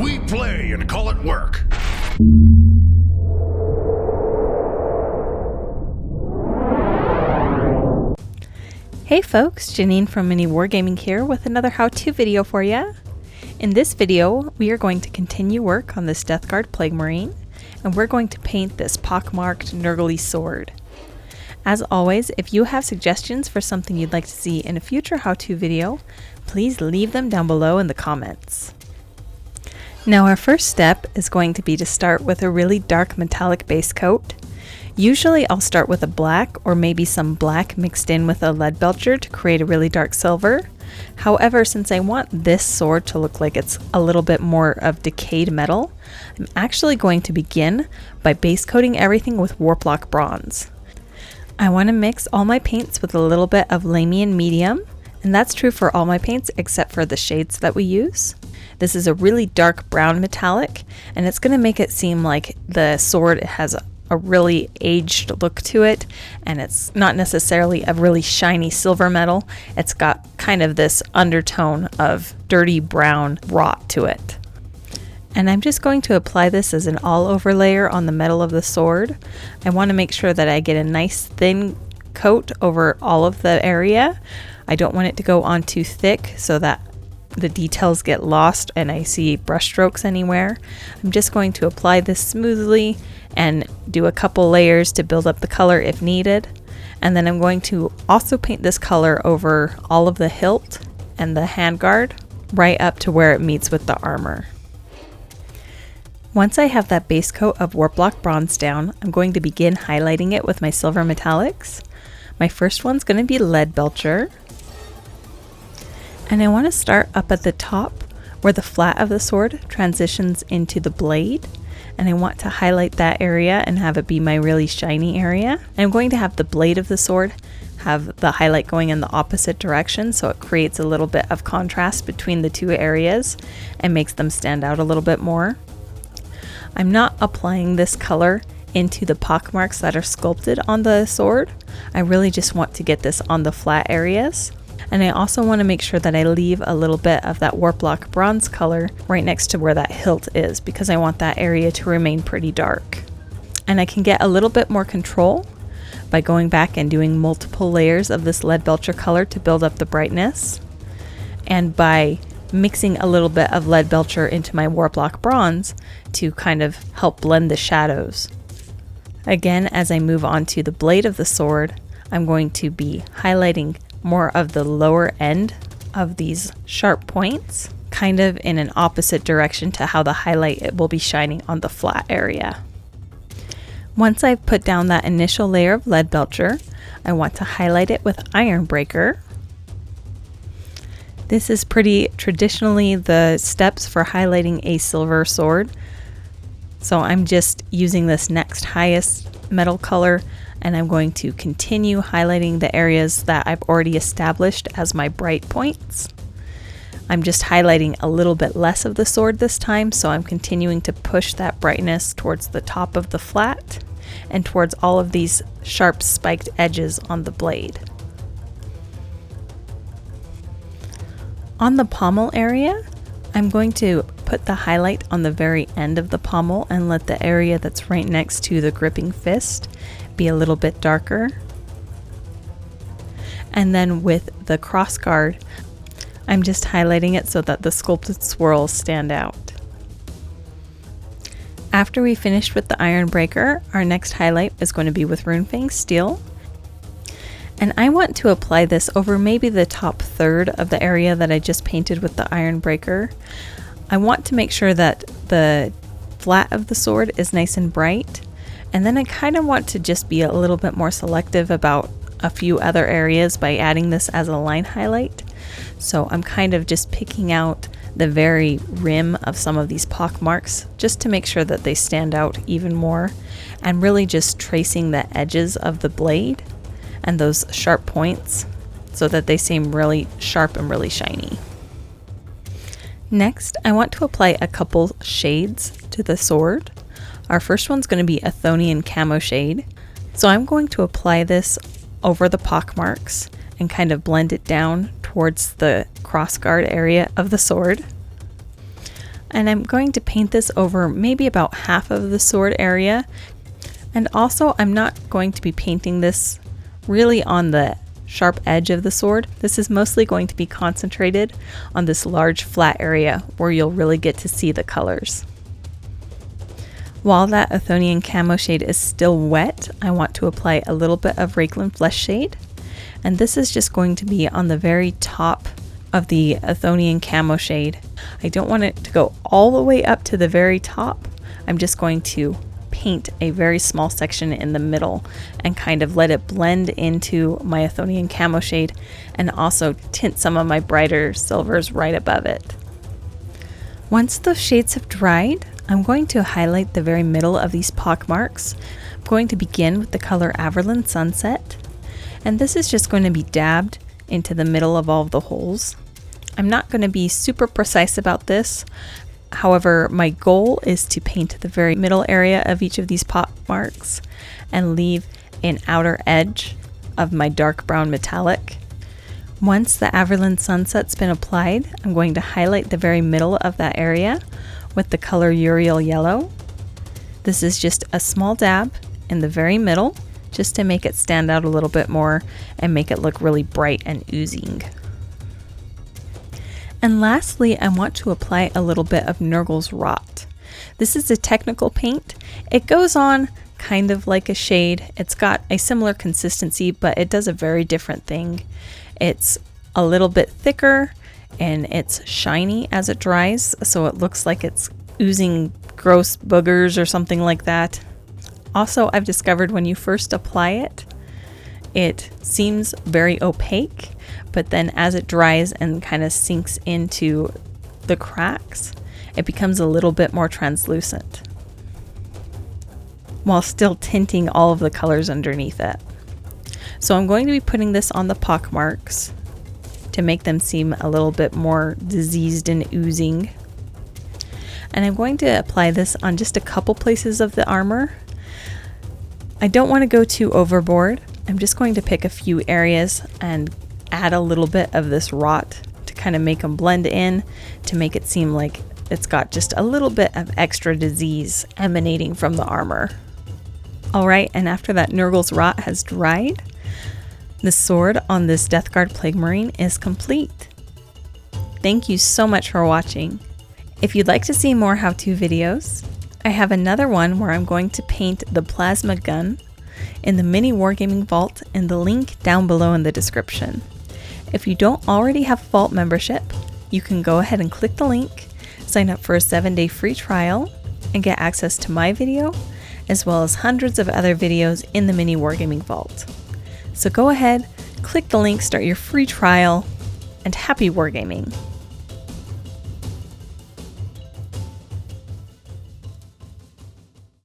We play and call it work. Hey folks, Janene from MiniWarGaming here with another how-to video for you. In this video, we are going to continue work on this Death Guard Plague Marine, and we're going to paint this pockmarked Nurgle sword. As always, if you have suggestions for something you'd like to see in a future how-to video, please leave them down below in the comments. Now our first step is going to be to start with a really dark metallic base coat. Usually I'll start with a black or maybe some black mixed in with a lead belcher to create a really dark silver. However, since I want this sword to look like it's a little bit more of decayed metal, I'm actually going to begin by base coating everything with Warplock Bronze. I want to mix all my paints with a little bit of Lamian Medium, and that's true for all my paints except for the shades that we use. This is a really dark brown metallic, and it's going to make it seem like the sword has a really aged look to it, and it's not necessarily a really shiny silver metal. It's got kind of this undertone of dirty brown rot to it. And I'm just going to apply this as an all over layer on the metal of the sword. I want to make sure that I get a nice thin coat over all of the area. I don't want it to go on too thick so that the details get lost and I see brush strokes anywhere. I'm just going to apply this smoothly and do a couple layers to build up the color if needed. And then I'm going to also paint this color over all of the hilt and the handguard right up to where it meets with the armor. Once I have that base coat of Warplock Bronze down, I'm going to begin highlighting it with my silver metallics. My first one's going to be Lead Belcher. And I want to start up at the top where the flat of the sword transitions into the blade. And I want to highlight that area and have it be my really shiny area. And I'm going to have the blade of the sword have the highlight going in the opposite direction, so it creates a little bit of contrast between the two areas and makes them stand out a little bit more. I'm not applying this color into the pockmarks that are sculpted on the sword. I really just want to get this on the flat areas. And I also want to make sure that I leave a little bit of that Warplock Bronze color right next to where that hilt is, because I want that area to remain pretty dark. And I can get a little bit more control by going back and doing multiple layers of this Lead Belcher color to build up the brightness, and by mixing a little bit of Lead Belcher into my Warplock Bronze to kind of help blend the shadows. Again, as I move on to the blade of the sword, I'm going to be highlighting more of the lower end of these sharp points, kind of in an opposite direction to how the highlight will be shining on the flat area. Once I've put down that initial layer of Lead Belcher, I want to highlight it with Iron Breaker. This is pretty traditionally the steps for highlighting a silver sword. So I'm just using this next highest metal color, and I'm going to continue highlighting the areas that I've already established as my bright points. I'm just highlighting a little bit less of the sword this time, so I'm continuing to push that brightness towards the top of the flat and towards all of these sharp spiked edges on the blade. On the pommel area, I'm going to put the highlight on the very end of the pommel and let the area that's right next to the gripping fist be a little bit darker. And then with the crossguard, I'm just highlighting it so that the sculpted swirls stand out. After we finished with the Iron Breaker, our next highlight is going to be with Runefang Steel. And I want to apply this over maybe the top third of the area that I just painted with the Iron Breaker. I want to make sure that the flat of the sword is nice and bright. And then I kind of want to just be a little bit more selective about a few other areas by adding this as a line highlight. So I'm kind of just picking out the very rim of some of these pock marks just to make sure that they stand out even more, and really just tracing the edges of the blade and those sharp points so that they seem really sharp and really shiny. Next, I want to apply a couple shades to the sword. Our first one's going to be a Athonian Camo shade. So I'm going to apply this over the pock marks and kind of blend it down towards the crossguard area of the sword. And I'm going to paint this over maybe about half of the sword area. And also I'm not going to be painting this really on the sharp edge of the sword. This is mostly going to be concentrated on this large flat area where you'll really get to see the colors. While that Athonian camo shade is still wet, I want to apply a little bit of Rakeland Flesh shade. And this is just going to be on the very top of the Athonian camo shade. I don't want it to go all the way up to the very top. I'm just going to paint a very small section in the middle and kind of let it blend into my Athonian camo shade, and also tint some of my brighter silvers right above it. Once those shades have dried, I'm going to highlight the very middle of these pock marks. I'm going to begin with the color Averland Sunset, and this is just going to be dabbed into the middle of all of the holes. I'm not going to be super precise about this. However, my goal is to paint the very middle area of each of these pock marks and leave an outer edge of my dark brown metallic. Once the Averland Sunset's been applied, I'm going to highlight the very middle of that area with the color Uriel Yellow. This is just a small dab in the very middle, just to make it stand out a little bit more and make it look really bright and oozing. And lastly, I want to apply a little bit of Nurgle's Rot. This is a technical paint. It goes on kind of like a shade. It's got a similar consistency, but it does a very different thing. It's a little bit thicker and it's shiny as it dries, so it looks like it's oozing gross boogers or something like that. Also, I've discovered when you first apply it, it seems very opaque, but then as it dries and kind of sinks into the cracks, it becomes a little bit more translucent, while still tinting all of the colors underneath it. So I'm going to be putting this on the pock marks to make them seem a little bit more diseased and oozing. And I'm going to apply this on just a couple places of the armor. I don't want to go too overboard. I'm just going to pick a few areas and add a little bit of this rot to kind of make them blend in, to make it seem like it's got just a little bit of extra disease emanating from the armor. Alright, and after that Nurgle's Rot has dried, the sword on this Deathguard Plague Marine is complete. Thank you so much for watching. If you'd like to see more how-to videos, I have another one where I'm going to paint the plasma gun in the MiniWarGaming Vault, in the link down below in the description. If you don't already have a Vault membership, you can go ahead and click the link, sign up for a 7-day free trial, and get access to my video, as well as hundreds of other videos in the MiniWarGaming Vault. So go ahead, click the link, start your free trial, and happy wargaming!